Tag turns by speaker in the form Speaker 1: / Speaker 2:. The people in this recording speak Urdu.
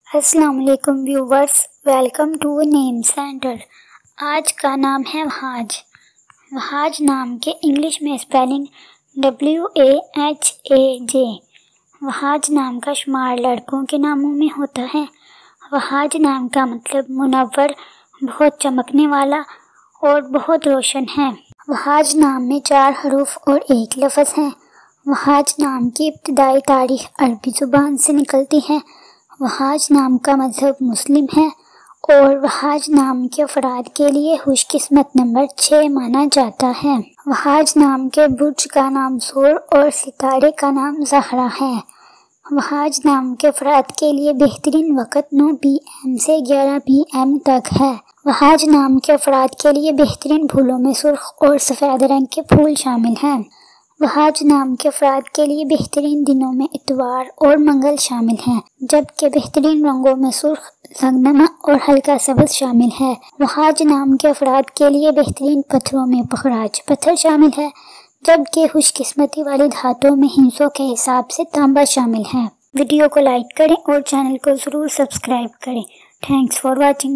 Speaker 1: السلام علیکم viewers, welcome to name center. آج کا نام ہے وہاج۔ وہاج نام کے انگلش میں اسپیلنگ WAHAJ۔ وہاج نام کا شمار لڑکوں کے ناموں میں ہوتا ہے۔ وہاج نام کا مطلب منور، بہت چمکنے والا اور بہت روشن ہے۔ وہاج نام میں 4 حروف اور 1 لفظ ہے۔ وہاج نام کی ابتدائی تاریخ عربی زبان سے نکلتی ہے۔ وہاج نام کا مذہب مسلم ہے اور وہاج نام کے افراد کے لیے خوش قسمت نمبر 6 مانا جاتا ہے۔ وہاج نام کے برج کا نام سور اور ستارے کا نام زہرہ ہے۔ وہاج نام کے افراد کے لیے بہترین وقت 9 PM سے 11 PM تک ہے۔ وہاج نام کے افراد کے لیے بہترین پھولوں میں سرخ اور سفید رنگ کے پھول شامل ہیں۔ وہاج نام کے افراد کے لیے بہترین دنوں میں اتوار اور منگل شامل ہیں، جبکہ بہترین رنگوں میں سرخ، رنگنما اور ہلکا سبز شامل ہے۔ وہاج نام کے افراد کے لیے بہترین پتھروں میں پخراج پتھر شامل ہے، جبکہ خوش قسمتی والی دھاتوں میں ہندسوں کے حساب سے تانبا شامل ہے۔ ویڈیو کو لائک کریں اور چینل کو ضرور سبسکرائب کریں۔ Thanks for watching.